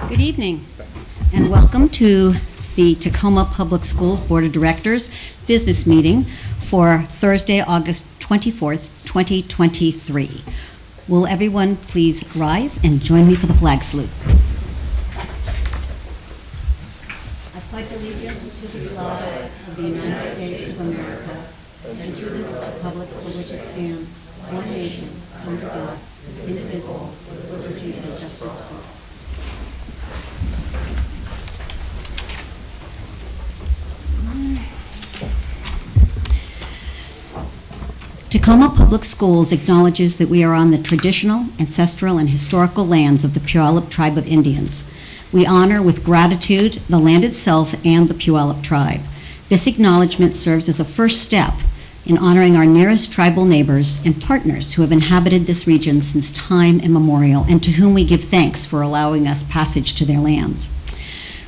Good evening, and welcome to the Tacoma Public Schools Board of Directors business meeting for Thursday, August 24th, 2023. Will everyone please rise and join me for the flag salute? I pledge allegiance to the flag of the United States of America and to the republic for which it stands, one nation, under God, indivisible, with liberty and justice for all. Tacoma Public Schools acknowledges that we are on the traditional, ancestral, and historical lands of the Puyallup Tribe of Indians. We honor with gratitude the land itself and the Puyallup Tribe. This acknowledgement serves as a first step in honoring our nearest tribal neighbors and partners who have inhabited this region since time immemorial and to whom we give thanks for allowing us passage to their lands.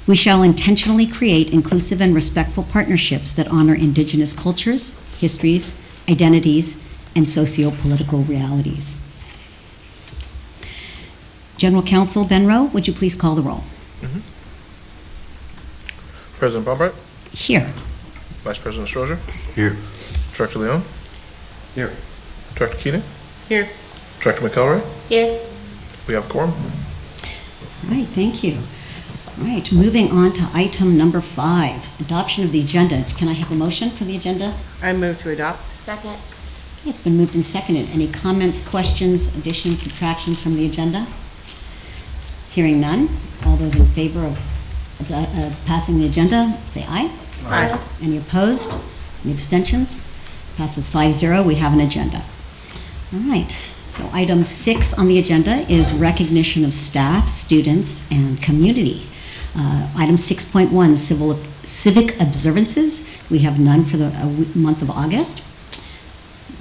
We shall intentionally create inclusive and respectful partnerships that honor Indigenous cultures, histories, identities, and socio-political realities. General Counsel Ben Rowe, would you please call the roll? President Bombright? Here. Vice President Strozier? Here. Director Leon? Here. Director Keating? Here. Director McElroy? Here. We have quorum. All right, thank you. All right, moving on to item number 5, adoption of the agenda. Can I have a motion for the agenda? I move to adopt. Second. Okay, it's been moved and seconded. Any comments, questions, additions, subtractions from the agenda? Hearing none. All those in favor of passing the agenda, say aye. Aye. Any opposed? Any abstentions? Passes 5-0. We have an agenda. All right. So item 6 on the agenda is recognition of staff, students, and community. Item 6.1, civic observances. We have none for the month of August.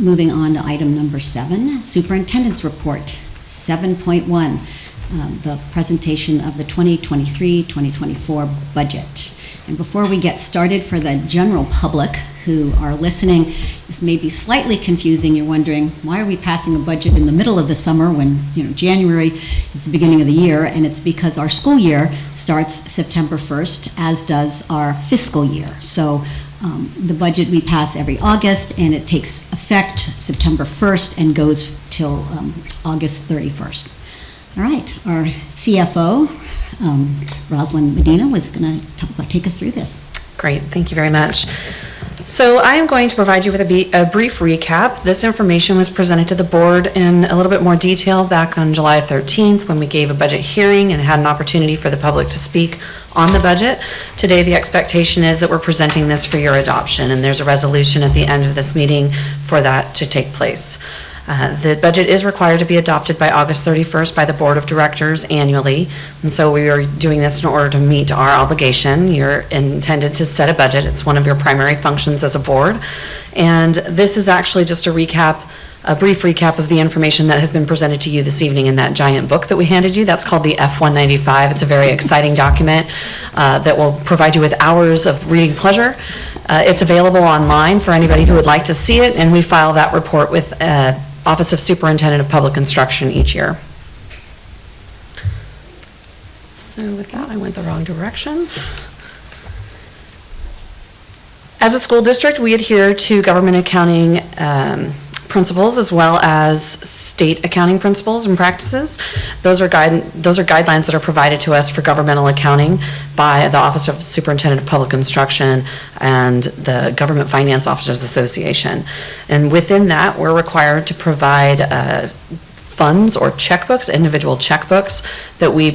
Moving on to item number 7, superintendent's report. 7.1, the presentation of the 2023-2024 budget. And before we get started, for the general public who are listening, this may be slightly confusing. You're wondering, why are we passing a budget in the middle of the summer when, January is the beginning of the year? And it's because our school year starts September 1st, as does our fiscal year. So the budget we pass every August, and it takes effect September 1st and goes till August 31st. All right, our CFO, Rosalind Medina, was going to take us through this. Great, thank you very much. So I am going to provide you with a brief recap. This information was presented to the board in a little bit more detail back on July 13th when we gave a budget hearing and had an opportunity for the public to speak on the budget. Today the expectation is that we're presenting this for your adoption, and there's a resolution at the end of this meeting for that to take place. The budget is required to be adopted by August 31st by the Board of Directors annually, and so we are doing this in order to meet our obligation. You're intended to set a budget. It's one of your primary functions as a board, and this is actually just a brief recap of the information that has been presented to you this evening in that giant book that we handed you. That's called the F-195. It's a very exciting document that will provide you with hours of reading pleasure. It's available online for anybody who would like to see it, and we file that report with Office of Superintendent of Public Instruction each year. So with that, I went the wrong direction. As a school district, we adhere to government accounting principles as well as state accounting principles and practices. Those are guidelines that are provided to us for governmental accounting by the Office of Superintendent of Public Instruction and the Government Finance Officers Association. And within that, we're required to provide funds or checkbooks, individual checkbooks that we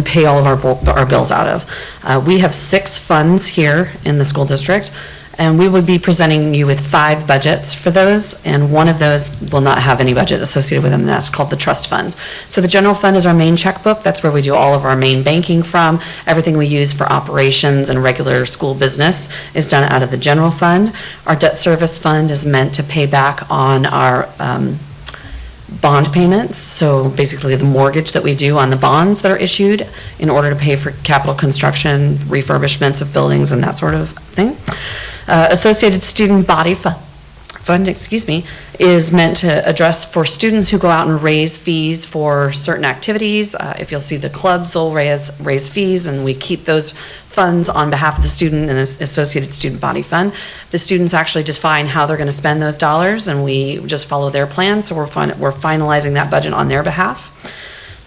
pay all of our bills out of. We have 6 funds here in the school district, and we would be presenting you with 5 budgets for those, and one of those will not have any budget associated with them, and that's called the trust funds. So the general fund is our main checkbook. That's where we do all of our main banking from. Everything we use for operations and regular school business is done out of the general fund. Our debt service fund is meant to pay back on our bond payments, so basically the mortgage that we do on the bonds that are issued in order to pay for capital construction, refurbishments of buildings, and that sort of thing. Associated student body is meant to address for students who go out and raise fees for certain activities. If you'll see, the clubs will raise fees, and we keep those funds on behalf of the student and the Associated Student Body Fund. The students actually define how they're going to spend those dollars, and we just follow their plan, so we're finalizing that budget on their behalf.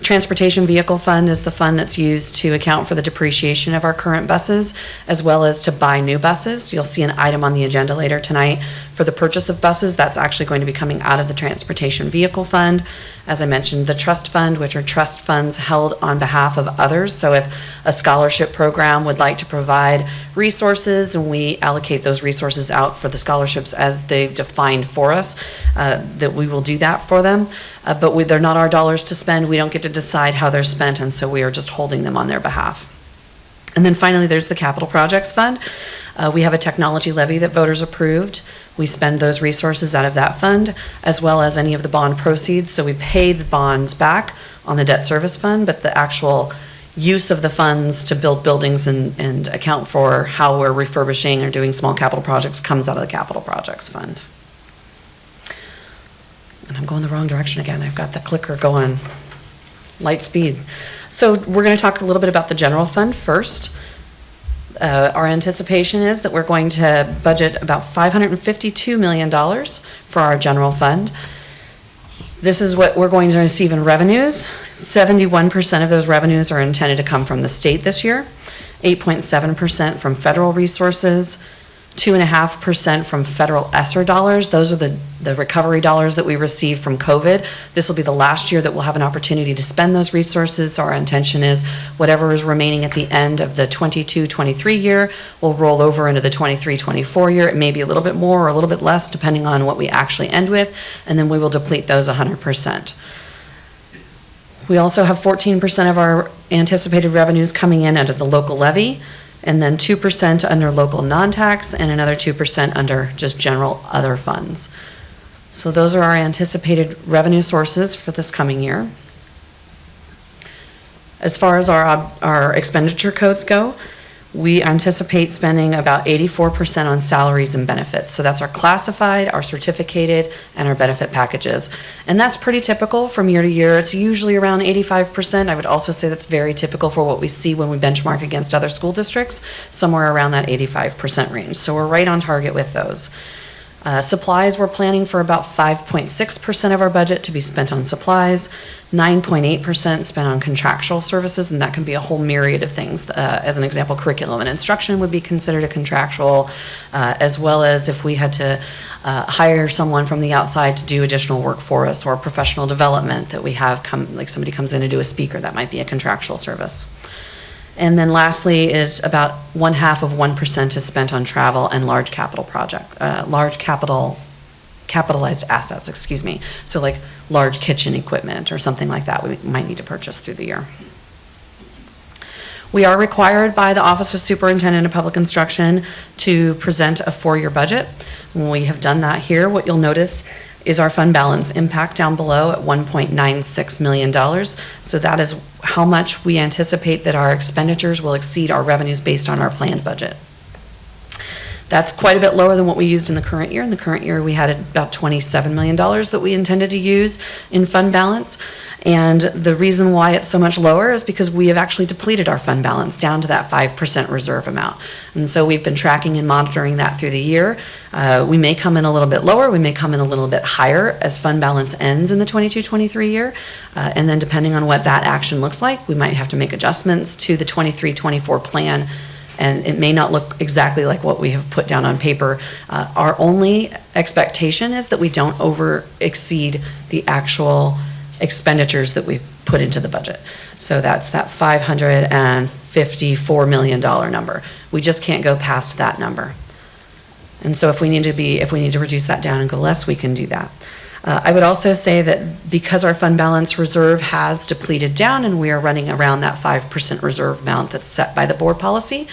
Transportation Vehicle Fund is the fund that's used to account for the depreciation of our current buses, as well as to buy new buses. You'll see an item on the agenda later tonight for the purchase of buses. That's actually going to be coming out of the Transportation Vehicle Fund. As I mentioned, the trust fund, which are trust funds held on behalf of others. So if a scholarship program would like to provide resources, and we allocate those resources out for the scholarships as they've defined for us, that we will do that for them. But they're not our dollars to spend. We don't get to decide how they're spent, and so we are just holding them on their behalf. And then finally, there's the Capital Projects Fund. We have a technology levy that voters approved. We spend those resources out of that fund, as well as any of the bond proceeds. So we pay the bonds back on the debt service fund, but the actual use of the funds to build buildings and account for how we're refurbishing or doing small capital projects comes out of the Capital Projects Fund. And I'm going the wrong direction again. I've got the clicker going light speed. So we're going to talk a little bit about the general fund first. Our anticipation is that we're going to budget about $552 million for our general fund. This is what we're going to receive in revenues. 71% of those revenues are intended to come from the state this year, 8.7% from federal resources, 2.5% from federal ESSER dollars. Those are the recovery dollars that we received from COVID. This will be the last year that we'll have an opportunity to spend those resources. Our intention is whatever is remaining at the end of the 22-23 year will roll over into the 23-24 year. It may be a little bit more or a little bit less depending on what we actually end with, and then we will deplete those 100%. We also have 14% of our anticipated revenues coming in under the local levy, and then 2% under local non-tax, and another 2% under just general other funds. So those are our anticipated revenue sources for this coming year. As far as our expenditure codes go, we anticipate spending about 84% on salaries and benefits. So that's our classified, our certificated, and our benefit packages. And that's pretty typical from year to year. It's usually around 85%. I would also say that's very typical for what we see when we benchmark against other school districts, somewhere around that 85% range. So we're right on target with those. Supplies, we're planning for about 5.6% of our budget to be spent on supplies, 9.8% spent on contractual services, and that can be a whole myriad of things. As an example, curriculum and instruction would be considered a contractual, as well as if we had to hire someone from the outside to do additional work for us, or professional development that we have like somebody comes in to do a speaker, that might be a contractual service. And then lastly is about 0.5% is spent on travel and large capitalized assets, excuse me. So like large kitchen equipment or something like that we might need to purchase through the year. We are required by the Office of Superintendent of Public Instruction to present a 4-year budget. When we have done that here, what you'll notice is our fund balance impact down below at $1.96 million. So that is how much we anticipate that our expenditures will exceed our revenues based on our planned budget. That's quite a bit lower than what we used in the current year. In the current year, we had about $27 million that we intended to use in fund balance. And the reason why it's so much lower is because we have actually depleted our fund balance down to that 5% reserve amount. And so we've been tracking and monitoring that through the year. We may come in a little bit lower, we may come in a little bit higher as fund balance ends in the 22-23 year. And then depending on what that action looks like, we might have to make adjustments to the 23-24 plan. And it may not look exactly like what we have put down on paper. Our only expectation is that we don't exceed the actual expenditures that we've put into the budget. So that's that $554 million number. We just can't go past that number. And so if we need to reduce that down and go less, we can do that. I would also say that because our fund balance reserve has depleted down and we are running around that 5% reserve amount that's set by the board policy,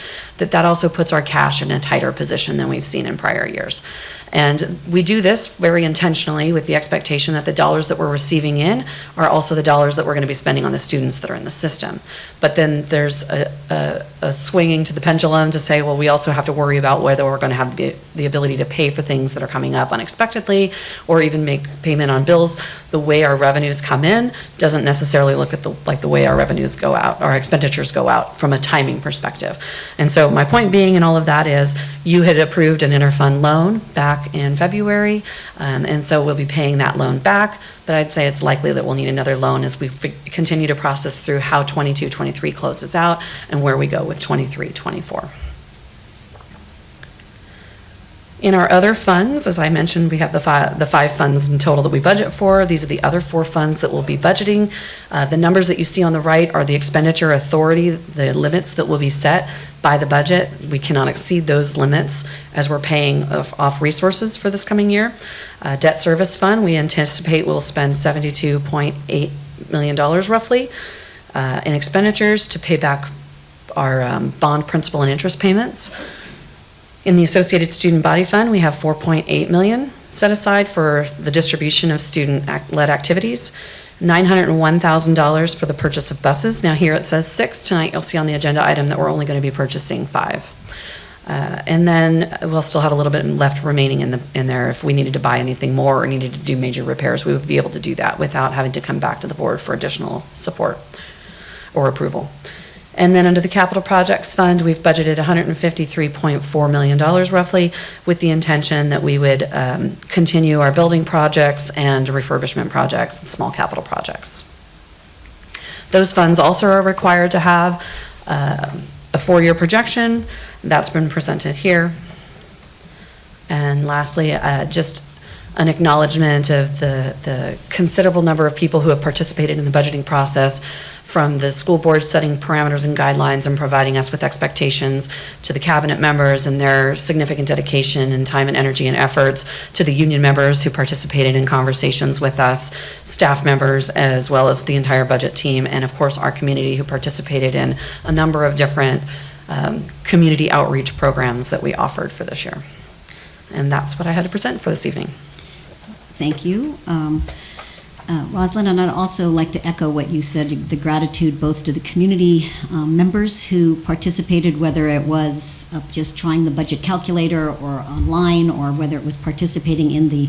that also puts our cash in a tighter position than we've seen in prior years. And we do this very intentionally with the expectation that the dollars that we're receiving in are also the dollars that we're going to be spending on the students that are in the system. But then there's a swinging to the pendulum to say, well, we also have to worry about whether we're going to have the ability to pay for things that are coming up unexpectedly, or even make payment on bills. The way our revenues come in doesn't necessarily look at the way our revenues go out, our expenditures go out from a timing perspective. And so my point being in all of that is, you had approved an interfund loan back in February, and so we'll be paying that loan back, but I'd say it's likely that we'll need another loan as we continue to process through how 22-23 closes out and where we go with 23-24. In our other funds, as I mentioned, we have the five funds in total that we budget for. These are the other 4 funds that we'll be budgeting. The numbers that you see on the right are the expenditure authority, the limits that will be set by the budget. We cannot exceed those limits as we're paying off resources for this coming year. Debt service fund, we anticipate we'll spend $72.8 million roughly in expenditures to pay back our bond principal and interest payments. In the Associated Student Body Fund, we have $4.8 million set aside for the distribution of student-led activities, $901,000 for the purchase of buses. Now here it says 6. Tonight you'll see on the agenda item that we're only going to be purchasing 5. And then we'll still have a little bit left remaining in there. If we needed to buy anything more or needed to do major repairs, we would be able to do that without having to come back to the board for additional support or approval. And then under the Capital Projects Fund, we've budgeted $153.4 million roughly, with the intention that we would continue our building projects and refurbishment projects and small capital projects. Those funds also are required to have a 4-year projection. That's been presented here. And lastly, just an acknowledgement of the considerable number of people who have participated in the budgeting process, from the school board setting parameters and guidelines and providing us with expectations, to the cabinet members and their significant dedication and time and energy and efforts, to the union members who participated in conversations with us, staff members, as well as the entire budget team, and of course our community who participated in a number of different community outreach programs that we offered for this year. And that's what I had to present for this evening. Thank you. Rosalind, and I'd also like to echo what you said, the gratitude both to the community members who participated, whether it was just trying the budget calculator or online, or whether it was participating in the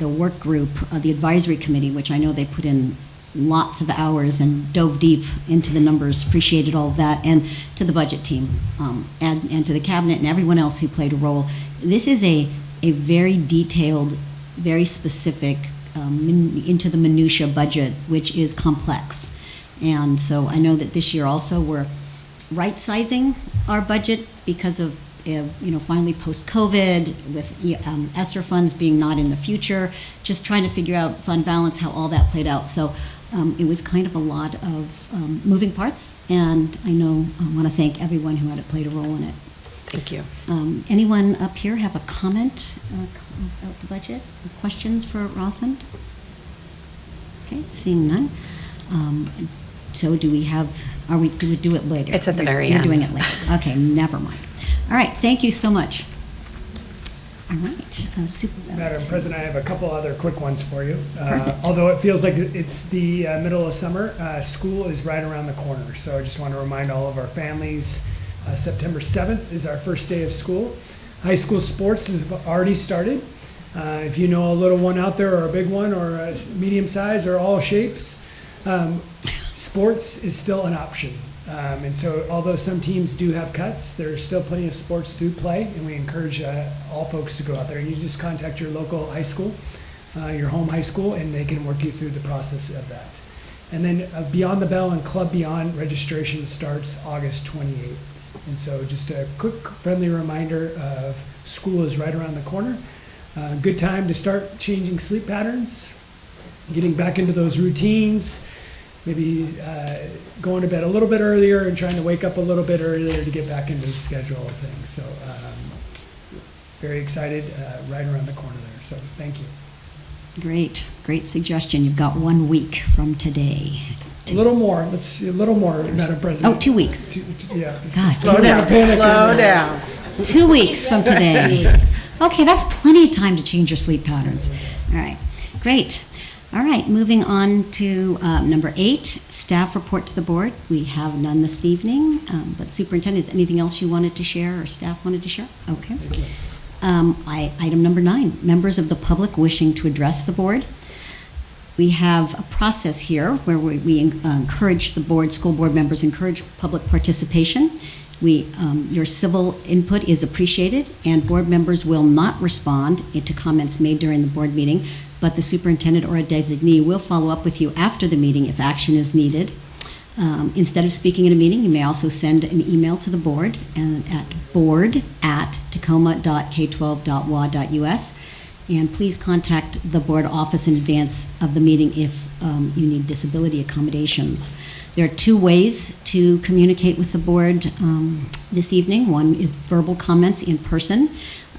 work group, the advisory committee, which I know they put in lots of hours and dove deep into the numbers, appreciated all of that, and to the budget team, and to the cabinet and everyone else who played a role. This is a very detailed, very specific, into the minutia budget, which is complex. And so I know that this year also we're right-sizing our budget because of, finally post-COVID, with ESSER funds being not in the future, just trying to figure out fund balance, how all that played out. So it was kind of a lot of moving parts, and I want to thank everyone who had played a role in it. Thank you. Anyone up here have a comment about the budget? Questions for Rosalind? Okay, seeing none. So do we do it later? It's at the very end. You're doing it later. Okay, never mind. All right, thank you so much. All right, Madam President, I have a couple other quick ones for you. Although it feels like it's the middle of summer, school is right around the corner. So I just want to remind all of our families, September 7th is our first day of school. High school sports has already started. If you know a little one out there, or a big one, or a medium size, or all shapes, sports is still an option. And so although some teams do have cuts, there's still plenty of sports to play, and we encourage all folks to go out there. And you just contact your local high school, your home high school, and they can work you through the process of that. And then Beyond the Bell and Club Beyond registration starts August 28th. And so just a quick friendly reminder of school is right around the corner. Good time to start changing sleep patterns, getting back into those routines, maybe going to bed a little bit earlier and trying to wake up a little bit earlier to get back into the schedule of things. So very excited, right around the corner there. So thank you. Great suggestion. You've got 1 week from today. A little more, let's see, a little more, Madam President. Oh, 2 weeks. Yeah. God, Slow 2 down, weeks. slow down. 2 weeks from today. Okay, that's plenty of time to change your sleep patterns. All right, great. All right, moving on to number 8, staff report to the board. We have none this evening, but superintendent, is anything else you wanted to share or staff wanted to share? Okay. Item number 9, members of the public wishing to address the board. We have a process here where we encourage the board, school board members encourage public participation. Your civil input is appreciated, and board members will not respond to comments made during the board meeting, but the superintendent or a designee will follow up with you after the meeting if action is needed. Instead of speaking at a meeting, you may also send an email to the board at board@tacoma.k12.wa.us. And please contact the board office in advance of the meeting if you need disability accommodations. There are 2 ways to communicate with the board this evening. One is verbal comments in person,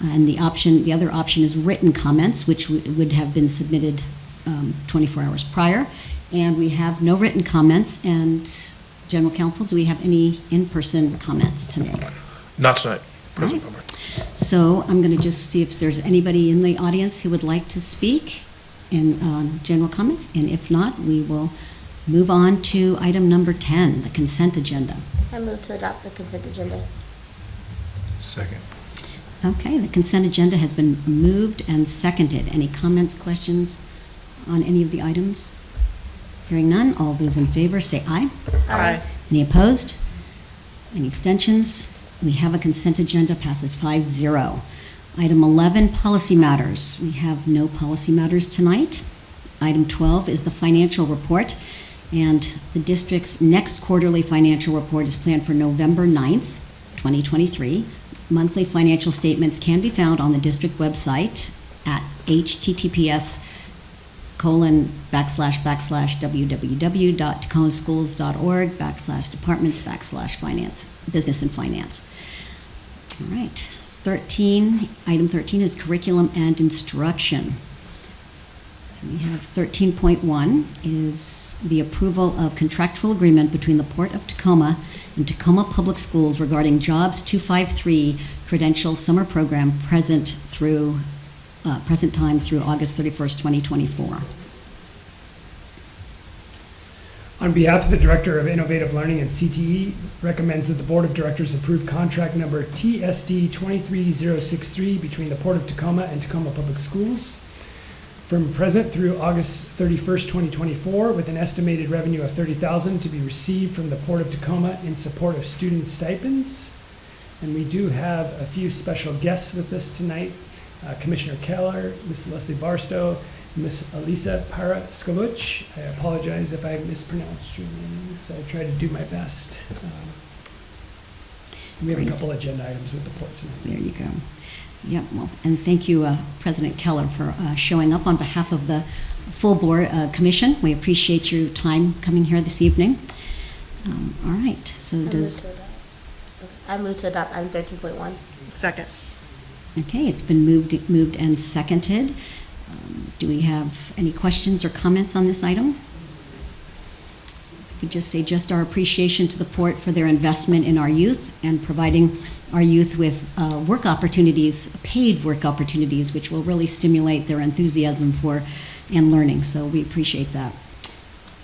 and the other option is written comments, which would have been submitted 24 hours prior. And we have no written comments. And General Counsel, do we have any in-person comments tonight? Not tonight, All right. President Palmer. So I'm going to just see if there's anybody in the audience who would like to speak in general comments, and if not, we will move on to item number 10, the consent agenda. I move to adopt the consent agenda. Second. Okay, the consent agenda has been moved and seconded. Any comments, questions on any of the items? Hearing none, all those in favor say aye. Aye. Any opposed? Any abstentions? We have a consent agenda, passes 5-0. Item 11, policy matters. We have no policy matters tonight. Item 12 is the financial report, and the district's next quarterly financial report is planned for November 9th, 2023. Monthly financial statements can be found on the district website at https://www.tacomaschools.org/departments/finance, business and finance. All right, item 13 is curriculum and instruction. We have 13.1 is the approval of contractual agreement between the Port of Tacoma and Tacoma Public Schools regarding Jobs 253 credential summer program present time through August 31st, 2024. On behalf of the Director of Innovative Learning and CTE, recommends that the Board of Directors approve contract number TSD 23063 between the Port of Tacoma and Tacoma Public Schools from present through August 31st, 2024, with an estimated revenue of $30,000 to be received from the Port of Tacoma in support of student stipends. And we do have a few special guests with us tonight. Commissioner Keller, Ms. Leslie Barstow, Ms. Elisa Para-Skovuch. I apologize if I mispronounced your name, so I try to do my best. We have a Great. couple agenda items with the port tonight. There you go. Yep, well, and thank you, President Keller, for showing up on behalf of the full board commission. We appreciate your time coming here this evening. All right, so I move to adopt item 13.1. Second. Okay, it's been moved and seconded. Do we have any questions or comments on this item? We just say just our appreciation to the port for their investment in our youth and providing our youth with work opportunities, paid work opportunities, which will really stimulate their enthusiasm for and learning. So we appreciate that.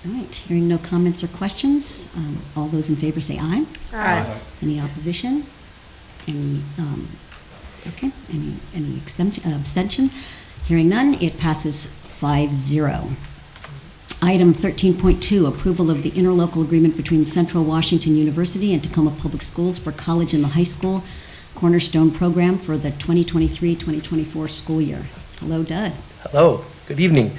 All right, hearing no comments or questions, all those in favor say aye. Aye. Any opposition? Any, okay, any abstention? Hearing none, it passes 5-0. Item 13.2, approval of the interlocal agreement between Central Washington University and Tacoma Public Schools for college and the high school cornerstone program for the 2023-2024 school year. Hello, Doug. Hello, good evening.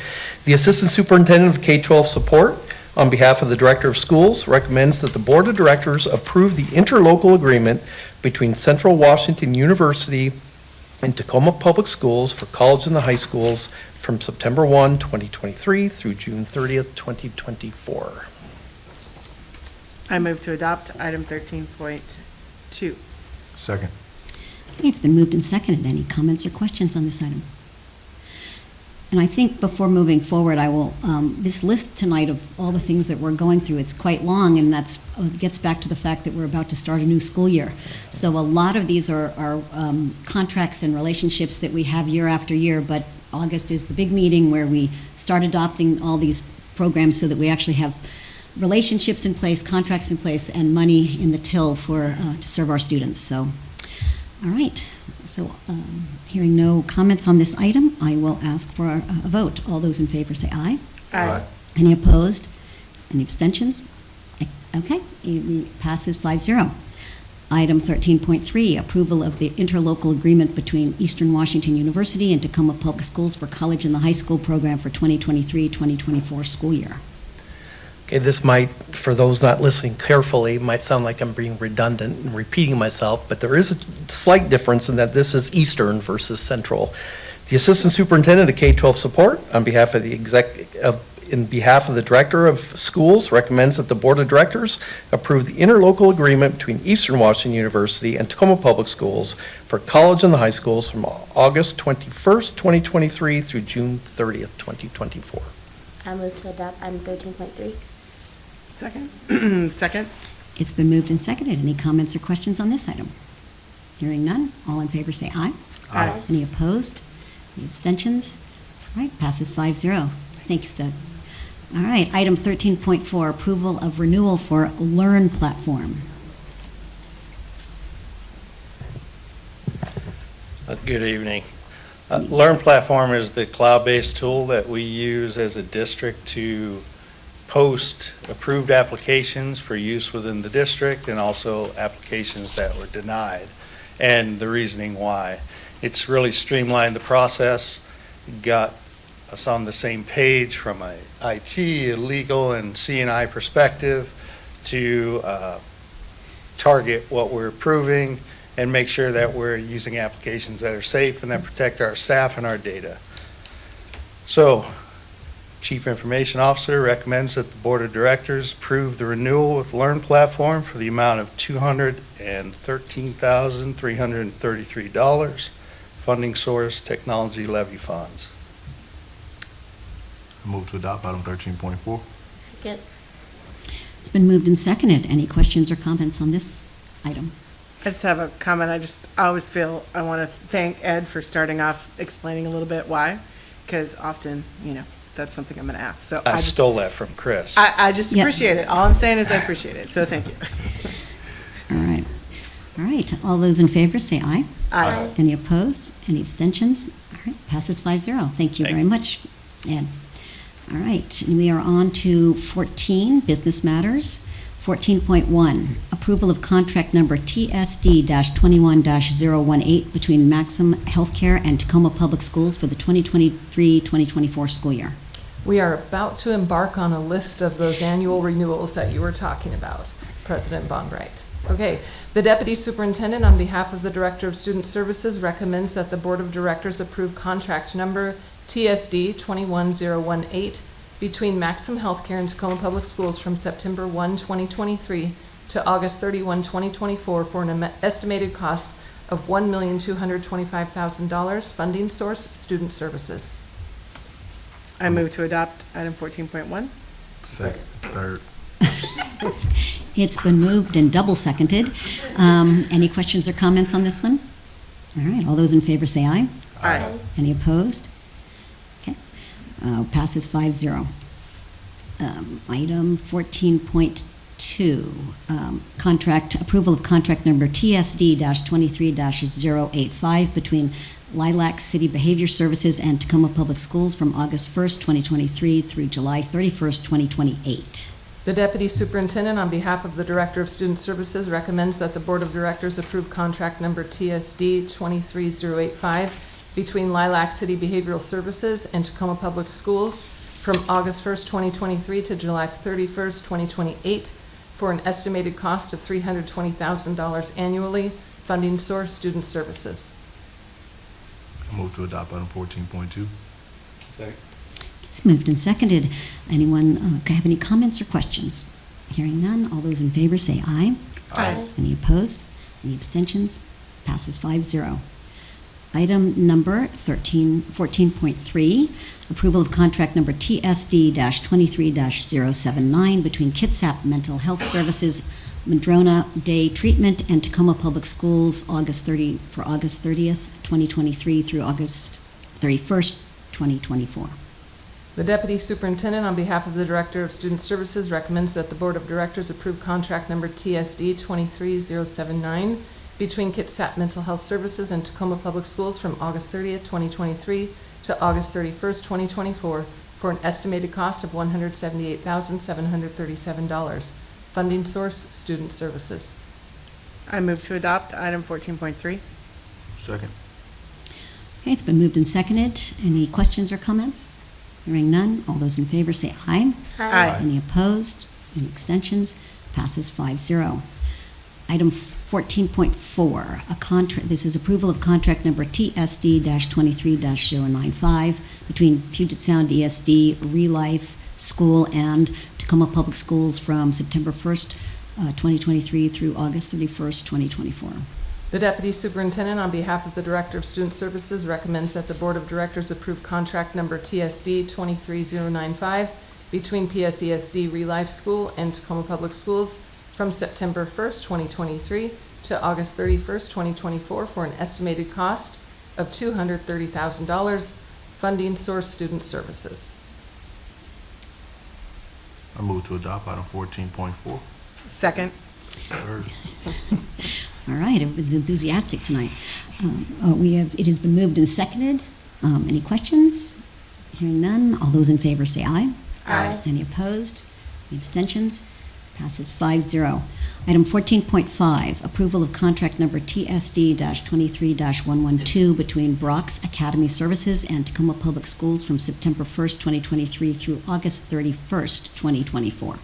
The Assistant Superintendent of K-12 Support, on behalf of the Director of Schools, recommends that the Board of Directors approve the interlocal agreement between Central Washington University and Tacoma Public Schools for college and the high schools from September 1, 2023 through June 30th, 2024. I move to adopt item 13.2. Second. Okay, it's been moved and seconded. Any comments or questions on this item? And I think before moving forward, I will, this list tonight of all the things that we're going through, it's quite long, and that's, gets back to the fact that we're about to start a new school year. So a lot of these are contracts and relationships that we have year after year, but August is the big meeting where we start adopting all these programs so that we actually have relationships in place, contracts in place, and money in the till for, to serve our students. So, all right. So, hearing no comments on this item, I will ask for a vote. All those in favor say aye. Aye. Any opposed? Any abstentions? Okay, it passes 5-0. Item 13.3, approval of the interlocal agreement between Eastern Washington University and Tacoma Public Schools for college and the high school program for 2023-2024 school year. Okay, this might, for those not listening carefully, might sound like I'm being redundant and repeating myself, but there is a slight difference in that this is Eastern versus Central. The Assistant Superintendent of K-12 Support, on behalf of in behalf of the Director of Schools, recommends that the Board of Directors approve the interlocal agreement between Eastern Washington University and Tacoma Public Schools for college and the high schools from August 21st, 2023 through June 30th, 2024. I move to adopt item 13.3. Second? Second? It's been moved and seconded. Any comments or questions on this item? Hearing none, all in favor say aye. Aye. Any opposed? Any abstentions? All right, passes 5-0. Thanks, Doug. All right, item 13.4, approval of renewal for Learn platform. Good evening. Learn Platform is the cloud-based tool that we use as a district to post approved applications for use within the district and also applications that were denied and the reasoning why. It's really streamlined the process, got us on the same page from a IT, a legal, and C&I perspective to target what we're approving and make sure that we're using applications that are safe and that protect our staff and our data. So, Chief Information Officer recommends that the Board of Directors approve the renewal with Learn Platform for the amount of $213,333. Funding source, technology levy funds. I move to adopt item 13.4. Second. It's been moved and seconded. Any questions or comments on this item? I just have a comment. I always feel I want to thank Ed for starting off explaining a little bit why, because often, that's something I'm going to ask. So I just stole that from Chris. I just Yeah. appreciate it. All I'm saying is I appreciate it. So thank you. All right. All right, all those in favor say aye. Aye. Any opposed? Any abstentions? All right, passes 5-0. Thank you Thank very much, Ed. All right, and we are on to 14, business matters. 14.1, approval of contract number TSD-21-018 between Maxim Healthcare and Tacoma Public Schools for the 2023-2024 school year. We are about to embark on a list of those annual renewals that you were talking about, President Bondwright. Okay, the Deputy Superintendent, on behalf of the Director of Student Services, recommends that the Board of Directors approve contract number TSD 21018 between Maxim Healthcare and Tacoma Public Schools from September 1, 2023 to August 31, 2024 for an estimated cost of $1,225,000. Funding source, Student Services. I move to adopt item 14.1. Second. Third. It's been moved and double seconded. Any questions or comments on this one? All right, all those in favor say aye. Aye. Any opposed? Okay, passes 5-0. Item 14.2, contract, approval of contract number TSD-23-085 between Lilac City Behavior Services and Tacoma Public Schools from August 1st, 2023 through July 31st, 2028. The Deputy Superintendent, on behalf of the Director of Student Services, recommends that the Board of Directors approve contract number TSD 23085 between Lilac City Behavioral Services and Tacoma Public Schools from August 1st, 2023 to July 31st, 2028 for an estimated cost of $320,000 annually. Funding source, Student Services. I move to adopt item 14.2. Second. It's moved and seconded. Anyone have any comments or questions? Hearing none, all those in favor say aye. Aye. Any opposed? Any abstentions? Passes 5-0. Item number 14.3, approval of contract number TSD-23-079 between Kitsap Mental Health Services, Madrona Day Treatment, and Tacoma Public Schools, August 30th, 2023 through August 31st, 2024. The Deputy Superintendent, on behalf of the Director of Student Services, recommends that the Board of Directors approve contract number TSD 23079 between Kitsap Mental Health Services and Tacoma Public Schools from August 30th, 2023 to August 31st, 2024 for an estimated cost of $178,737. Funding source, Student Services. I move to adopt item 14.3. Second. Okay, it's been moved and seconded. Any questions or comments? Hearing none, all those in favor say aye. Aye. Any opposed? Any extensions? Passes 5-0. Item 14.4, this is approval of contract number TSD-23-095 between Puget Sound ESD, Relife School, and Tacoma Public Schools from September 1st, 2023 through August 31st, 2024. The Deputy Superintendent, on behalf of the Director of Student Services, recommends that the Board of Directors approve contract number TSD 23095 between PSESD Relife School and Tacoma Public Schools from September 1st, 2023 to August 31st, 2024 for an estimated cost of $230,000. Funding source, Student Services. I move to adopt item 14.4. Second. Third. All right, everyone's enthusiastic tonight. It has been moved and seconded. Any questions? Hearing none, all those in favor say aye. Aye. Any opposed? Any abstentions? Passes 5-0. Item 14.5, approval of contract number TSD-23-112 between Brock's Academy Services and Tacoma Public Schools from September 1st, 2023 through August 31st, 2024.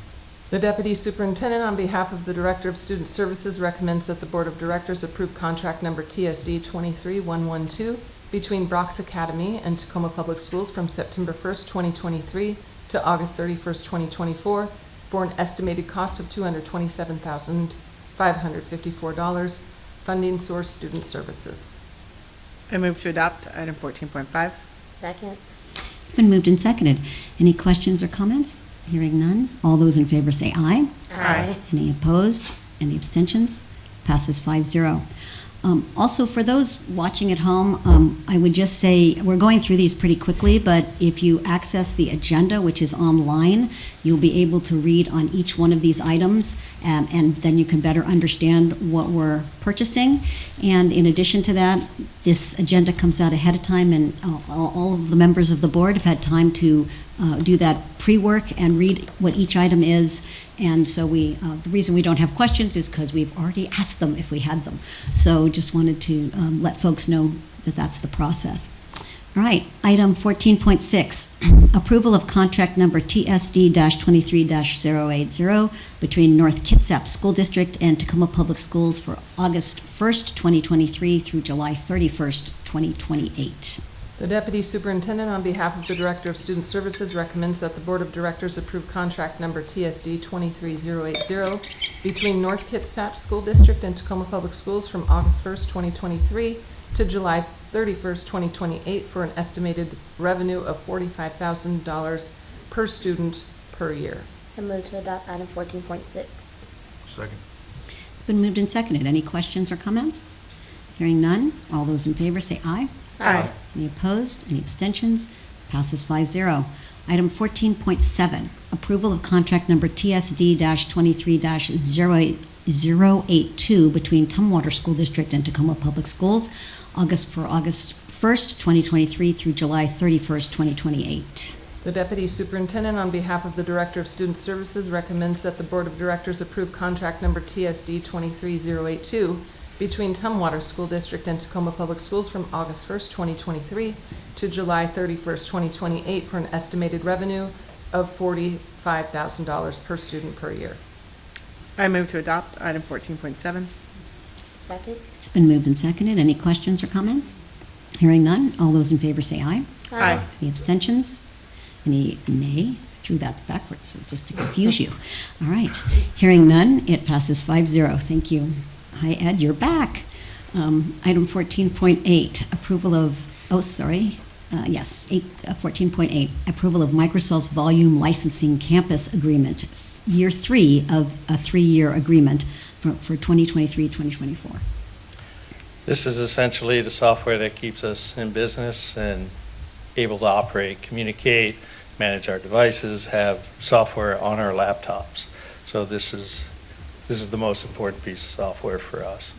The Deputy Superintendent, on behalf of the Director of Student Services, recommends that the Board of Directors approve contract number TSD 23112 between Brock's Academy and Tacoma Public Schools from September 1st, 2023 to August 31st, 2024 for an estimated cost of $227,554. Funding source, Student Services. I move to adopt item 14.5. Second. It's been moved and seconded. Any questions or comments? Hearing none, all those in favor say aye. Aye. Any opposed? Any abstentions? Passes 5-0. Also, for those watching at home, I would just say, we're going through these pretty quickly, but if you access the agenda, which is online, you'll be able to read on each one of these items, and then you can better understand what we're purchasing. And in addition to that, this agenda comes out ahead of time, and all of the members of the board have had time to do that pre-work and read what each item is. And so the reason we don't have questions is because we've already asked them if we had them. So just wanted to let folks know that that's the process. All right, item 14.6, approval of contract number TSD-23-080 between North Kitsap School District and Tacoma Public Schools for August 1st, 2023 through July 31st, 2028. The Deputy Superintendent, on behalf of the Director of Student Services, recommends that the Board of Directors approve contract number TSD 23080 between North Kitsap School District and Tacoma Public Schools from August 1st, 2023 to July 31st, 2028 for an estimated revenue of $45,000 per student per year. I move to adopt item 14.6. Second. It's been moved and seconded. Any questions or comments? Hearing none, all those in favor say aye. Aye. Any opposed? Any abstentions? Passes 5-0. Item 14.7, approval of contract number TSD-23-082 between Tumwater School District and Tacoma Public Schools, August 1st, 2023 through July 31st, 2028. The Deputy Superintendent, on behalf of the Director of Student Services, recommends that the Board of Directors approve contract number TSD 23082 between Tumwater School District and Tacoma Public Schools from August 1st, 2023 to July 31st, 2028 for an estimated revenue of $45,000 per student per year. I move to adopt item 14.7. Second. It's been moved and seconded. Any questions or comments? Hearing none, all those in favor say aye. Aye. Any abstentions? Any nay? Threw that backwards, so just to confuse you. All right. Hearing none, it passes 5-0. Thank you. Hi, Ed, you're back. Item 14.8, approval of, oh, sorry, yes, 14.8, approval of Microsoft's volume licensing campus agreement, year 3 of a 3-year agreement for 2023-2024. This is essentially the software that keeps us in business and able to operate, communicate, manage our devices, have software on our laptops. So this is the most important piece of software for us.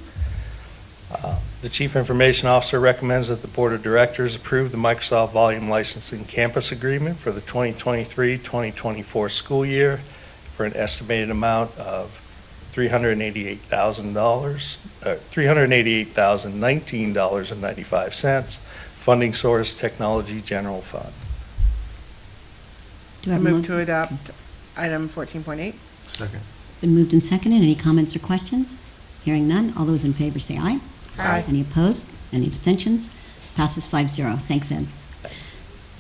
The Chief Information Officer recommends that the Board of Directors approve the Microsoft Volume Licensing Campus Agreement for the 2023-2024 school year for an estimated amount of $388,019.95. Funding source, Technology General Fund. Do I I have a move to mo- adopt item 14.8. Second. It's been moved and seconded. Any comments or questions? Hearing none. All those in favor say aye. Aye. Any opposed? Any abstentions? Passes 5-0. Thanks, Ed.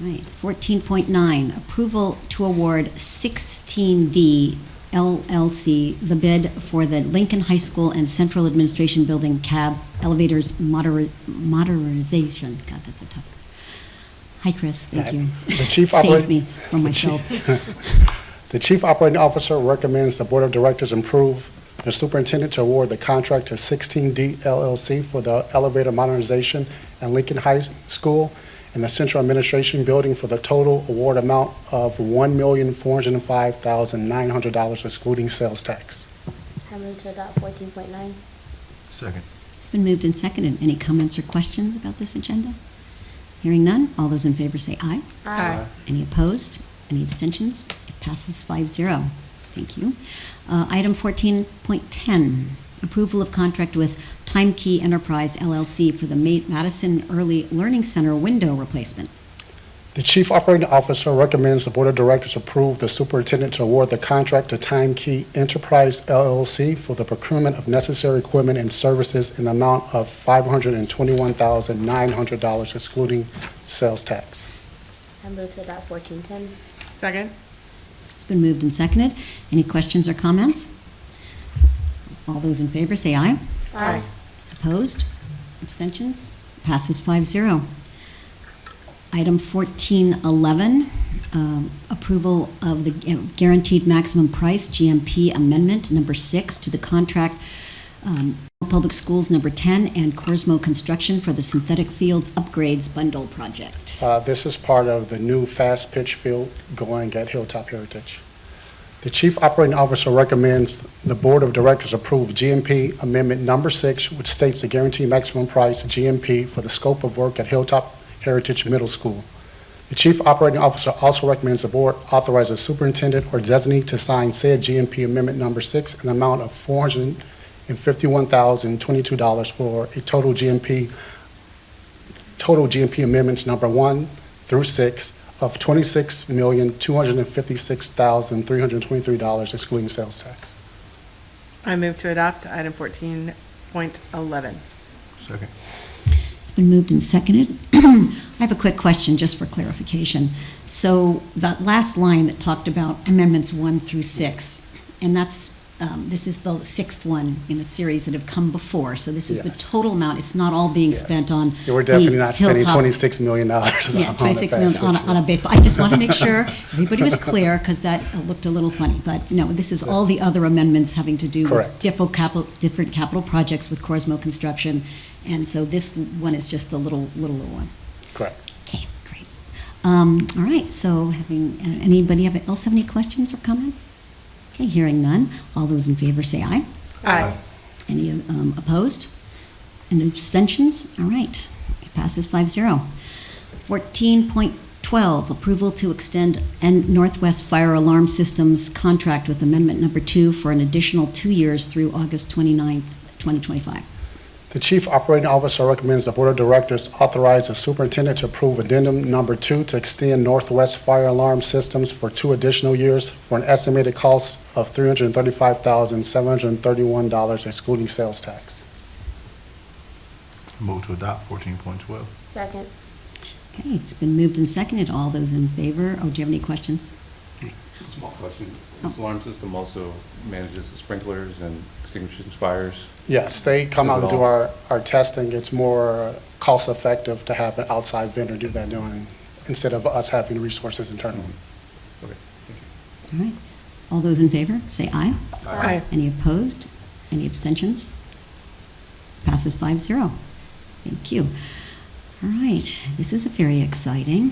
All right, 14.9, approval to award 16D LLC the bid for the Lincoln High School and Central Administration Building cab elevators modernization. God, that's a tough. Hi, Chris. Thank you. The chief Saved operating- me from myself. The Chief Operating Officer recommends the Board of Directors approve the superintendent to award the contract to 16D LLC for the elevator modernization at Lincoln High School and the Central Administration Building for the total award amount of $1,405,900 excluding sales tax. I move to adopt 14.9. Second. It's been moved and seconded. Any comments or questions about this agenda? Hearing none. All those in favor say aye. Aye. Any opposed? Any abstentions? It passes 5-0. Thank you. Item 14.10, approval of contract with Time Key Enterprise LLC for the Madison Early Learning Center window replacement. The Chief Operating Officer recommends the Board of Directors approve the superintendent to award the contract to Time Key Enterprise LLC for the procurement of necessary equipment and services in the amount of $521,900 excluding sales tax. I move to adopt 14.10. Second. It's been moved and seconded. Any questions or comments? All those in favor say aye. Aye. Opposed? Abstentions? Passes 5-0. Item 14.11, approval of the guaranteed maximum price, GMP Amendment Number 6 to the contract, Public Schools Number 10 and Corsmo Construction for the Synthetic Fields Upgrades Bundle Project. This is part of the new fast pitch field going at Hilltop Heritage. The Chief Operating Officer recommends the Board of Directors approve GMP Amendment Number 6, which states the guaranteed maximum price, GMP, for the scope of work at Hilltop Heritage Middle School. The Chief Operating Officer also recommends the Board authorize the superintendent or designee to sign said GMP Amendment Number 6 in the amount of $451,022 for a total GMP amendments number 1 through 6 of $26,256,323 excluding sales tax. I move to adopt item 14.11. Second. It's been moved and seconded. I have a quick question just for clarification. So that last line that talked about amendments 1 through 6, and that's, this is the 6th one in a series that have come before. So this is the Yes. total amount. It's not all being Yeah. spent on Yeah, we're definitely the not spending Hilltop- $26 million Yeah, on 26 the million fast on pitch a field. baseball. I just want to make sure everybody was clear, because that looked a little funny. But no, this is all the other amendments having to do with Correct. different capital projects with Corsmo Construction. And so this one is just the little one. Correct. Okay, great. All right, so anybody else have any questions or comments? Okay, hearing none. All those in favor say aye. Aye. Any opposed? And abstentions? All right, it passes 5-0. 14.12, approval to extend Northwest Fire Alarm Systems contract with Amendment Number 2 for an additional 2 years through August 29th, 2025. The Chief Operating Officer recommends the Board of Directors authorize the superintendent to approve addendum number 2 to extend Northwest Fire Alarm Systems for 2 additional years for an estimated cost of $335,731 excluding sales tax. Move to adopt 14.12. Second. Okay, it's been moved and seconded. All those in favor, oh, do you have any questions? Okay. Small question. Oh. This alarm system also manages the sprinklers and extinguishes fires? Yes, they come out and Does it do all? our testing. It's more cost-effective to have an outside vendor do that doing, instead of us having resources internally. Okay, thank you. All right. All those in favor, say aye. Aye. Any opposed? Any abstentions? Passes 5-0. Thank you. All right, this is very exciting.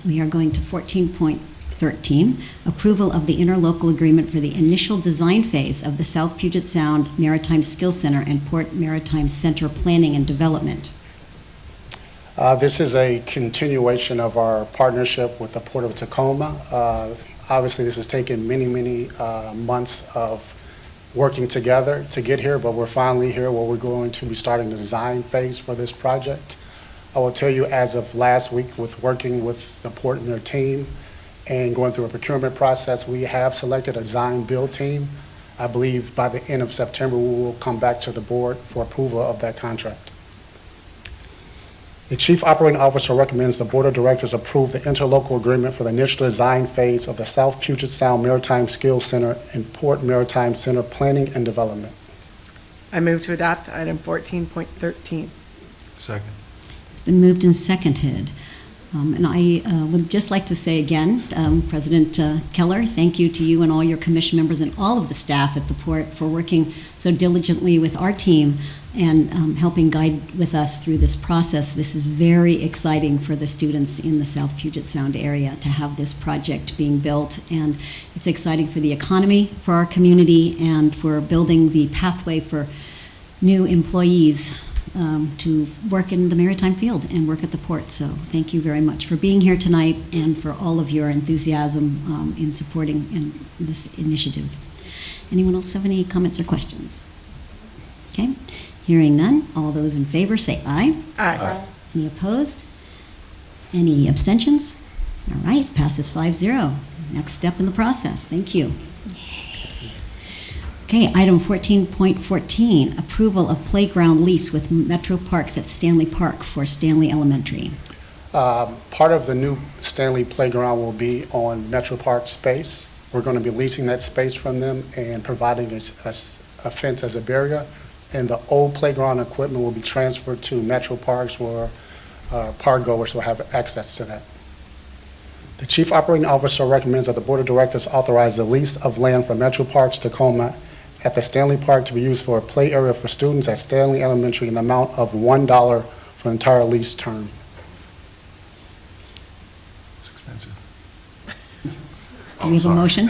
We are going to 14.13, approval of the interlocal agreement for the initial design phase of the South Puget Sound Maritime Skills Center and Port Maritime Center Planning and Development. This is a continuation of our partnership with the Port of Tacoma. Obviously, this has taken many, many months of working together to get here, but we're finally here where we're going to be starting the design phase for this project. I will tell you, as of last week, with working with the port and their team and going through a procurement process, we have selected a design-build team. I believe by the end of September, we will come back to the board for approval of that contract. The Chief Operating Officer recommends the Board of Directors approve the interlocal agreement for the initial design phase of the South Puget Sound Maritime Skills Center and Port Maritime Center Planning and Development. I move to adopt item 14.13. Second. It's been moved and seconded. And I would just like to say again, President Keller, thank you to you and all your commission members and all of the staff at the port for working so diligently with our team and helping guide with us through this process. This is very exciting for the students in the South Puget Sound area to have this project being built. And it's exciting for the economy, for our community, and for building the pathway for new employees to work in the maritime field and work at the port. So thank you very much for being here tonight and for all of your enthusiasm in supporting this initiative. Anyone else have any comments or questions? Okay, hearing none. All those in favor say aye. Aye. Any opposed? Any abstentions? All right, passes 5-0. Next step in the process. Thank you. Okay, item 14.14, approval of playground lease with Metro Parks at Stanley Park for Stanley Elementary. Part of the new Stanley Playground will be on Metro Park space. We're going to be leasing that space from them and providing a fence as a barrier. And the old playground equipment will be transferred to Metro Parks where park goers will have access to that. The Chief Operating Officer recommends that the Board of Directors authorize the lease of land from Metro Parks Tacoma at the Stanley Park to be used for a play area for students at Stanley Elementary in the amount of $1 for the entire lease term. It's expensive. Do we have a motion?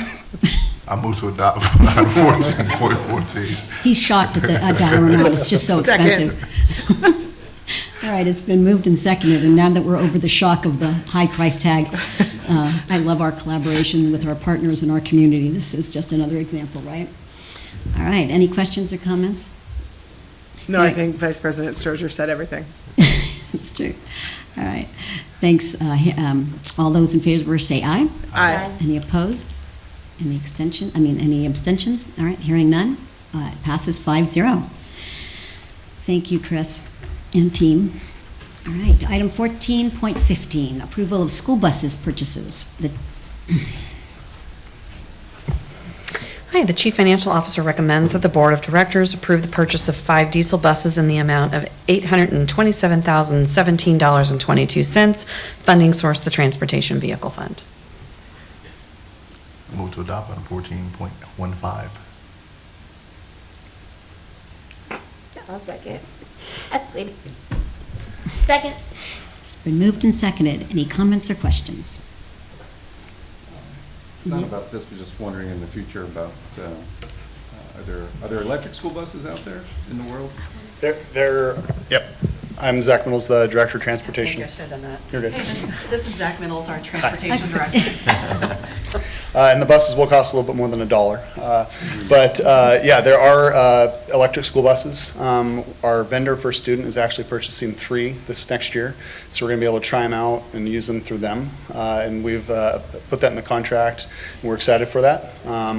I move to adopt item 14.14. He's shocked at the dollar amount, it's just so Second. expensive. All right, it's been moved and seconded, and now that we're over the shock of the high price tag, I love our collaboration with our partners in our community. This is just another example, right? All right, any questions or comments? No, I Yeah. think Vice President Strozier said everything. That's true. All right, thanks. All those in favor say aye. Aye. Any opposed? Any any abstentions? All right, hearing none, it passes 5-0. Thank you, Chris and team. All right, item 14.15, approval of school buses purchases. Hi, the Chief Financial Officer recommends that the Board of Directors approve the purchase of 5 diesel buses in the amount of $827,017.22. Funding source, the Transportation Vehicle Fund. I move to adopt item 14.15. I'll second. That's sweet. Second. It's been moved and seconded. Any comments or questions? Not about this, but just wondering in the future about, are there electric school buses out there in the world? Yep. I'm Zach Mills, the Director of Transportation. I should have done that. You're good. This is Zach Middles, our Transportation Director. And the buses will cost a little bit more than $1. But yeah, there are electric school buses. Our vendor for student is actually purchasing 3 this next year. So we're going to be able to try them out and use them through them. And we've put that in the contract. And we're excited for that.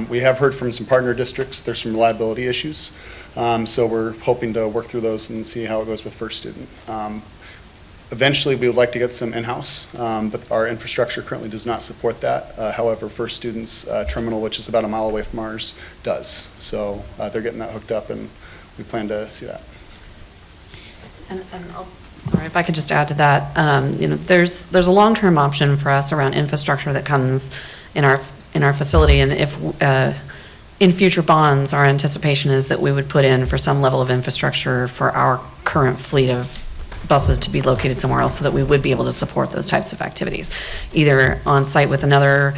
We have heard from some partner districts, there's some reliability issues. So we're hoping to work through those and see how it goes with first student. Eventually, we would like to get some in-house, but our infrastructure currently does not support that. However, First Student's terminal, which is about a mile away from ours, does. So they're getting that hooked up, and we plan to see that. And sorry, if I could just add to that, there's a long-term option for us around infrastructure that comes in our facility, and if, in future bonds, our anticipation is that we would put in for some level of infrastructure for our current fleet of buses to be located somewhere else so that we would be able to support those types of activities, either on site with another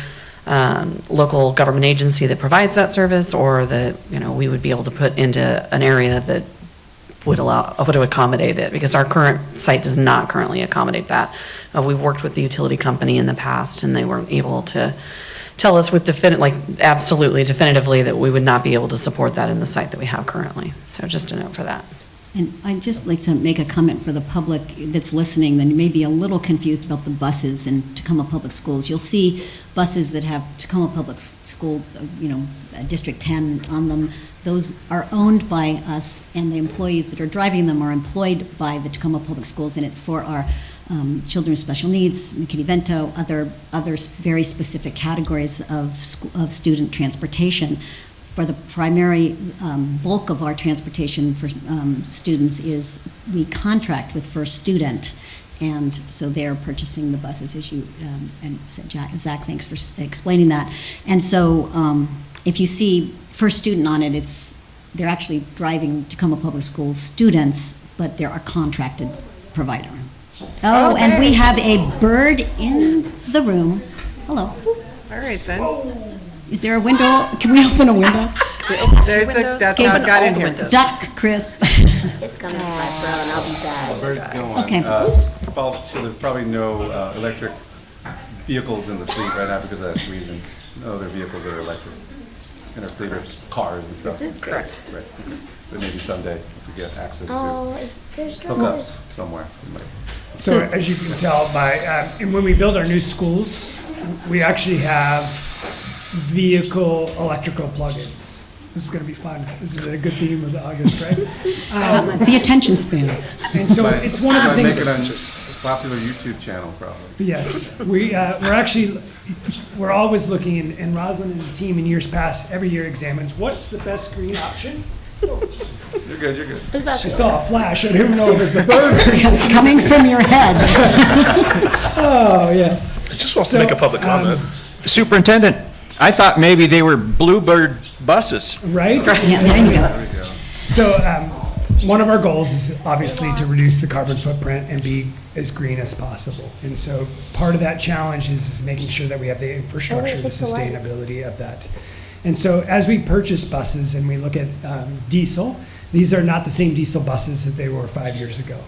local government agency that provides that service, or that, we would be able to put into an area that would accommodate it, because our current site does not currently accommodate that. We've worked with the utility company in the past, and they weren't able to tell us with absolutely definitively that we would not be able to support that in the site that we have currently. So just a note for that. And I'd just like to make a comment for the public that's listening that may be a little confused about the buses in Tacoma Public Schools. You'll see buses that have Tacoma Public School, District 10 on them. Those are owned by us, and the employees that are driving them are employed by the Tacoma Public Schools, and it's for our children with special needs, McKinney-Vento, other very specific categories of student transportation. For the primary bulk of our transportation for students is we contract with First Student, and so they're purchasing the buses, as you and Zach, thanks for explaining that. And so if you see First Student on it, they're actually driving Tacoma Public Schools students, but they're a contracted provider. Oh, and we have a bird in the room. Hello. All right, then. Is there a window? Can we open a window? That's how it got in here. Duck, Chris. It's gonna fly through and I'll be sad. Bird's going. Okay. So there's probably no electric vehicles in the fleet right now because of that reason. No other vehicles that are electric. In our fleet of cars and stuff. This is correct. Right. But maybe someday if we get access to There's hookups somewhere. we might. So as you can tell by, and when we build our new schools, we actually have vehicle electrical plugins. This is going to be fun. This is a good theme of August, right? The attention span. And so it's one of the Make things. it on a popular YouTube channel, probably. Yes, we're always looking, and Rosalind and the team in years past, every year examines what's the best green option. You're good, you're good. I saw a flash. I didn't know it was the bird. Coming from your head. Oh, yes. I just wants to make a public comment. Superintendent, I thought maybe they were Bluebird buses. Right? Yeah, there you go. There we go. So one of our goals is obviously to reduce the carbon footprint and be as green as possible. And so part of that challenge is making sure that we have the infrastructure, the sustainability of that. And so as we purchase buses and we look at diesel, these are not the same diesel buses that they were 5 years ago.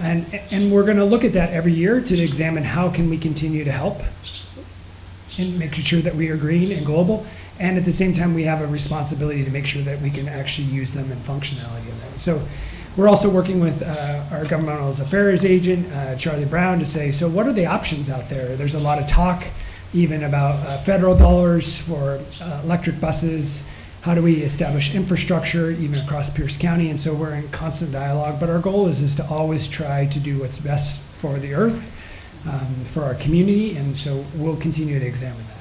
And we're going to look at that every year to examine how can we continue to help in making sure that we are green and global. And at the same time, we have a responsibility to make sure that we can actually use them and functionality of them. So we're also working with our governmental affairs agent, Charlie Brown, to say, so what are the options out there? There's a lot of talk even about federal dollars for electric buses. How do we establish infrastructure even across Pierce County? And so we're in constant dialogue, but our goal is to always try to do what's best for the earth, for our community, and so we'll continue to examine that.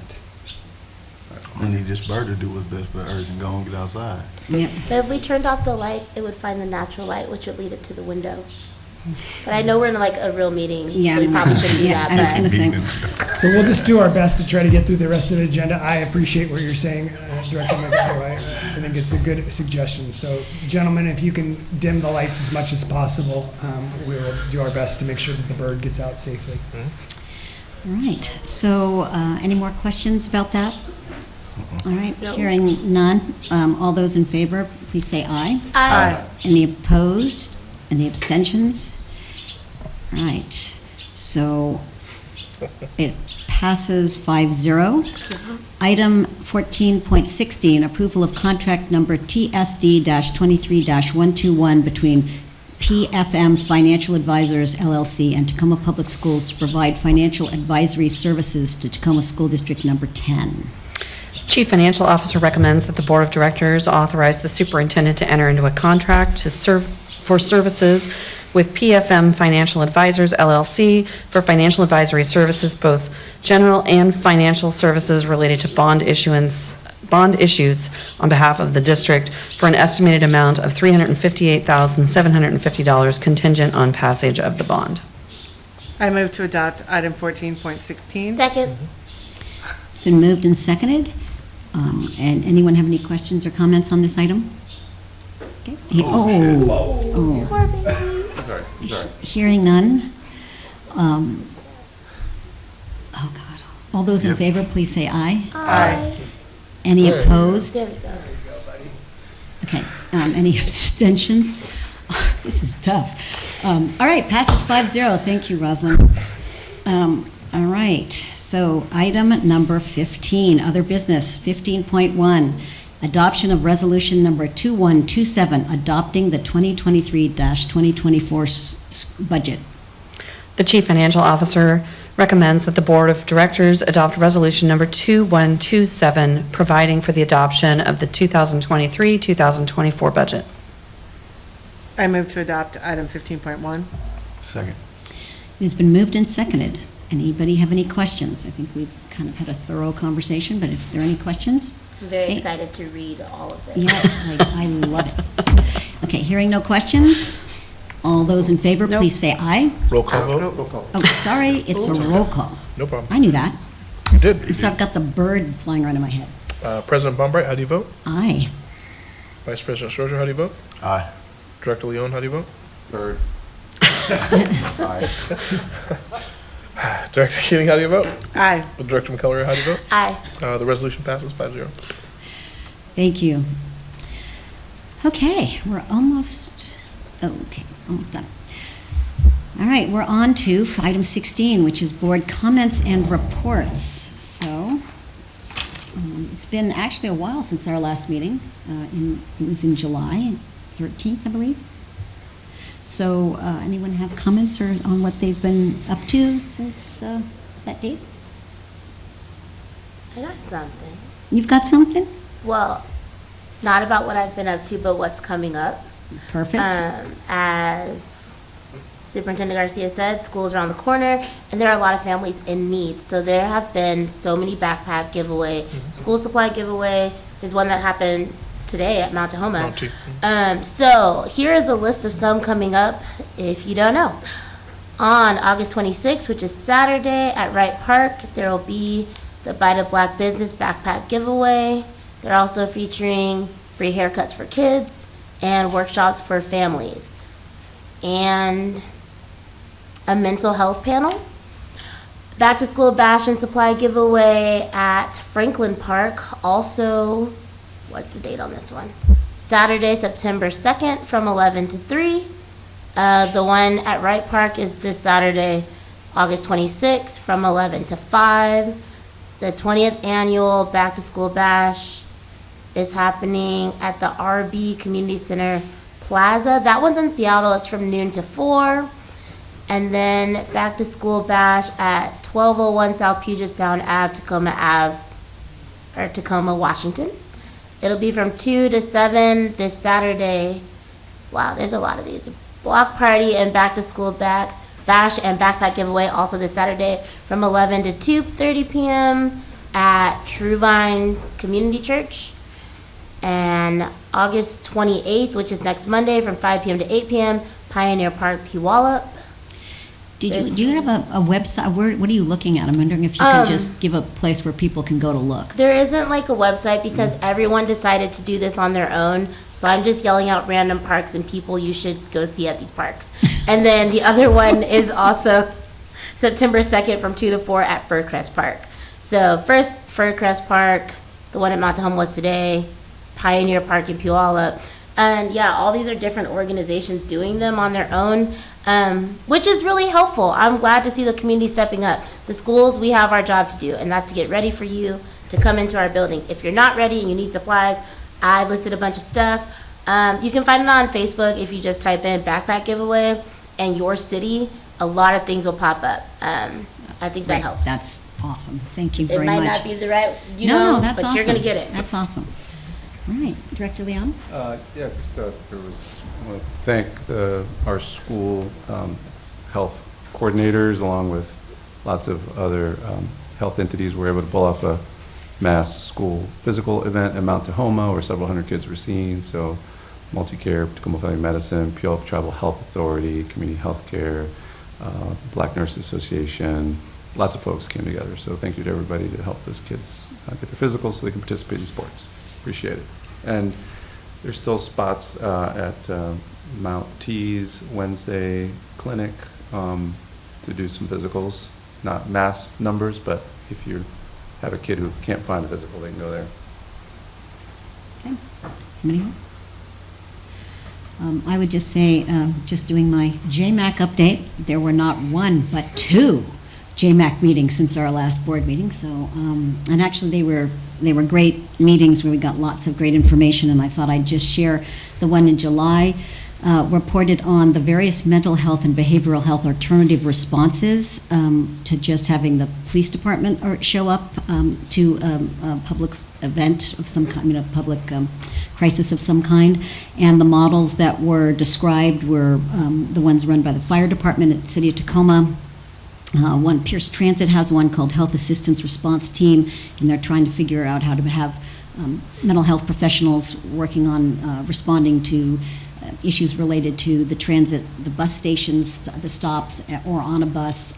We need this bird to do what's best for the earth and go and get outside. Yeah. But if we turned off the lights, it would find the natural light, which would lead it to the window. But I know we're in like a real meeting, Yeah, so we probably shouldn't do yeah, that. I was but- gonna say. So we'll just do our best to try to get through the rest of the agenda. I appreciate what you're saying, Director McElroy. I think it's a good suggestion. So gentlemen, if you can dim the lights as much as possible, we will do our best to make sure that the bird gets out safely. All right, so any more questions about that? All right, No. hearing none. All those in favor, please say aye. Aye. Any opposed? Any abstentions? All right, so it passes 5-0. Item 14.16, approval of contract number TSD-23-121 between PFM Financial Advisors LLC and Tacoma Public Schools to provide financial advisory services to Tacoma School District Number 10. Chief Financial Officer recommends that the Board of Directors authorize the superintendent to enter into a contract to serve for services with PFM Financial Advisors LLC for financial advisory services, both general and financial services related to bond issues on behalf of the district for an estimated amount of $358,750 contingent on passage of the bond. I move to adopt item 14.16. Second. Been moved and seconded. And anyone have any questions or comments on this item? Okay. Oh. Sorry. Hearing none. Oh, God. All those in favor, please say aye. Aye. Any opposed? There we go. Okay. Any abstentions? This is tough. All right, passes 5-0. Thank you, Rosalind. All right, so item number 15, other business, 15.1, adoption of resolution number 2127, adopting the 2023-2024 budget. The Chief Financial Officer recommends that the Board of Directors adopt resolution number 2127, providing for the adoption of the 2023-2024 budget. I move to adopt item 15.1. Second. It has been moved and seconded. Anybody have any questions? I think we've kind of had a thorough conversation, but if there are any questions? I'm very Okay. excited to read all of this. Yes, I love it. Okay, hearing no questions, all those in favor, please say aye. Roll call vote. Roll call. Oh, sorry, it's a roll call. No problem. I knew that. You did. So I've got the bird flying around in my head. President Bombright, how do you vote? Aye. Vice President Strozer, how do you vote? Aye. Director Leon, how do you vote? Bird. Aye. Director Keating, how do you vote? Aye. Director McCullough, how do you vote? Aye. The resolution passes 5-0. Thank you. Okay, we're almost done. All right, we're on to item 16, which is board comments and reports. So, it's been actually a while since our last meeting. It was in July 13th, I believe. So, anyone have comments or on what they've been up to since that date? I got something. You've got something? Well, not about what I've been up to, but what's coming up. Perfect. As Superintendent Garcia said, school's around the corner, and there are a lot of families in need. So there have been so many backpack giveaway, school supply giveaway. There's one that happened today at Mount Tahoma. So here is a list of some coming up, if you don't know. On August 26th, which is Saturday at Wright Park, there will be the Bite of Black Business backpack giveaway. They're also featuring free haircuts for kids and workshops for families. And a mental health panel. Back to school bash and supply giveaway at Franklin Park. Also, what's the date on this one? Saturday, September 2nd from 11 to 3. The one at Wright Park is this Saturday, August 26th from 11 to 5. The 20th annual back to school bash is happening at the RB Community Center Plaza. That one's in Seattle. It's from noon to 4. And then back to school bash at 1201 South Puget Sound Ave, Tacoma, Washington. It'll be from 2 to 7 this Saturday. Wow, there's a lot of these. Block party and back to school bash and backpack giveaway also this Saturday from 11 to 2:30 p.m. at True Vine Community Church. And August 28th, which is next Monday, from 5 p.m. to 8 p.m., Pioneer Park, Puyallup. Do you have a website? What are you looking at? I'm wondering if you can just give a place where people can go to look. There isn't like a website because everyone decided to do this on their own. So I'm just yelling out random parks and people you should go see at these parks. And then the other one is also September 2nd from 2 to 4 at Fircrest Park. So first Fircrest Park, the one at Mount Tahoma was today, Pioneer Park in Puyallup. And yeah, all these are different organizations doing them on their own, which is really helpful. I'm glad to see the community stepping up. The schools, we have our job to do, and that's to get ready for you to come into our buildings. If you're not ready and you need supplies, I listed a bunch of stuff. You can find it on Facebook if you just type in backpack giveaway and your city. A lot of things will pop up. I think that helps. That's awesome. Thank you very It much. might not be the right, No, that's but awesome. you're going to get it. That's awesome. All right, Director Leon? Yeah, just, I want to thank our school health coordinators, along with lots of other health entities, were able to pull off a mass school physical event at Mount Tahoma, where several hundred kids were seen. So Multicare, Tacoma Family Medicine, Puyallup Tribal Health Authority, Community Health Care, Black Nurses Association, lots of folks came together. So thank you to everybody to help those kids get their physicals so they can participate in sports. Appreciate it. And there's still spots at Mount T's Wednesday clinic to do some physicals. Not mass numbers, but if you have a kid who can't find a physical, they can go there. Okay. Anybody else? I would just say, just doing my JMAC update, there were not one, but two JMAC meetings since our last board meeting. So, and actually they were great meetings where we got lots of great information, and I thought I'd just share the one in July. Reported on the various mental health and behavioral health alternative responses to just having the police department show up to a public event of some kind, public crisis of some kind. And the models that were described were the ones run by the fire department at the City of Tacoma. One, Pierce Transit has one called Health Assistance Response Team, and they're trying to figure out how to have mental health professionals working on responding to issues related to the transit, the bus stations, the stops, or on a bus,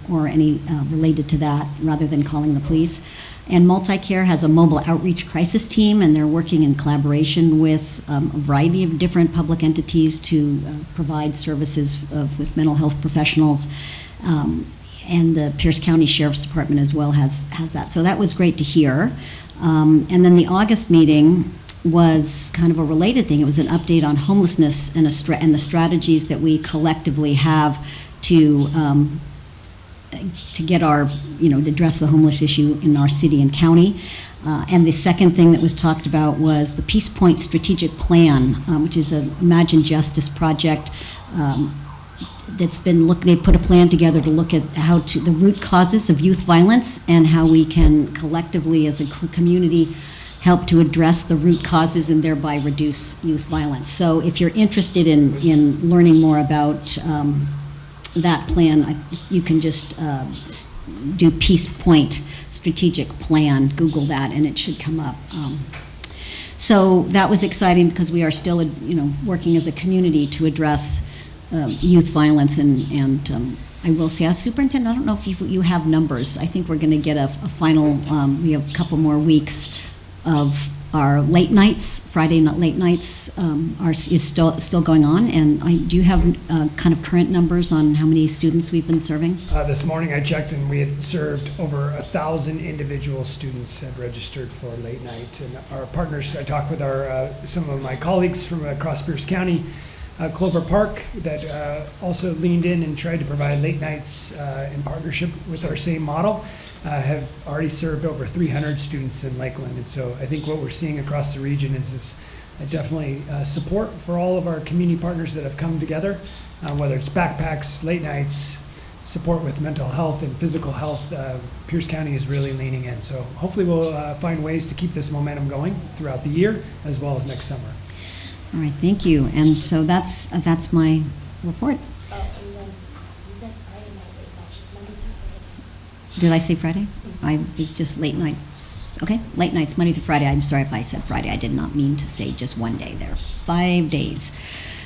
or any related to that, rather than calling the police. And Multicare has a mobile outreach crisis team, and they're working in collaboration with a variety of different public entities to provide services with mental health professionals. And the Pierce County Sheriff's Department as well has that. So that was great to hear. And then the August meeting was kind of a related thing. It was an update on homelessness and the strategies that we collectively have to get our, to address the homeless issue in our city and county. And the second thing that was talked about was the Peace Point Strategic Plan, which is an Imagine Justice project that's been they put a plan together to look at the root causes of youth violence and how we can collectively as a community help to address the root causes and thereby reduce youth violence. So if you're interested in learning more about that plan, you can just do Peace Point Strategic Plan, Google that, and it should come up. So that was exciting because we are still, working as a community to address youth violence, and I will say, as superintendent, I don't know if you have numbers. I think we're going to get a final, we have a couple more weeks of our late nights, Friday night late nights is still going on, and do you have kind of current numbers on how many students we've been serving? This morning I checked and we had served over 1,000 individual students had registered for late night. And our partners, I talked with some of my colleagues from across Pierce County, Clover Park, that also leaned in and tried to provide late nights in partnership with our same model. Have already served over 300 students in Lakeland. And so I think what we're seeing across the region is definitely support for all of our community partners that have come together, whether it's backpacks, late nights, support with mental health and physical health. Pierce County is really leaning in. So hopefully we'll find ways to keep this momentum going throughout the year as well as next summer. All right, thank you. And so that's my report. Did I say Friday? I was just late nights. Okay, late nights, Monday through Friday. I'm sorry if I said Friday. I did not mean to say just one day there. 5 days.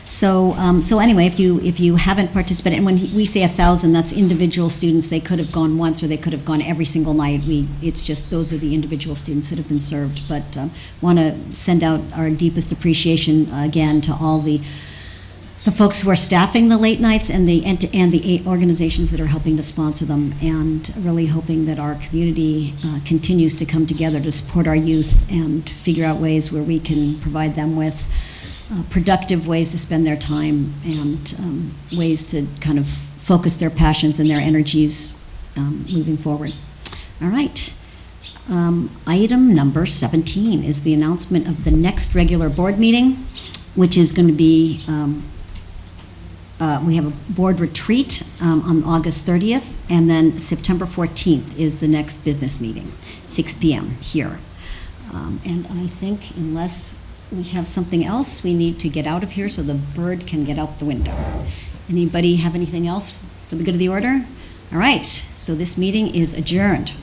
So anyway, if you haven't participated, and when we say 1,000, that's individual students. They could have gone once, or they could have gone every single night. It's just those are the individual students that have been served. But want to send out our deepest appreciation again to all the folks who are staffing the late nights and the 8 organizations that are helping to sponsor them, and really hoping that our community continues to come together to support our youth and figure out ways where we can provide them with productive ways to spend their time and ways to kind of focus their passions and their energies moving forward. All right. Item number 17 is the announcement of the next regular board meeting, which is going to be we have a board retreat on August 30th, and then September 14th is the next business meeting, 6 p.m. here. And I think unless we have something else, we need to get out of here so the bird can get out the window. Anybody have anything else for the good of the order? All right, so this meeting is adjourned.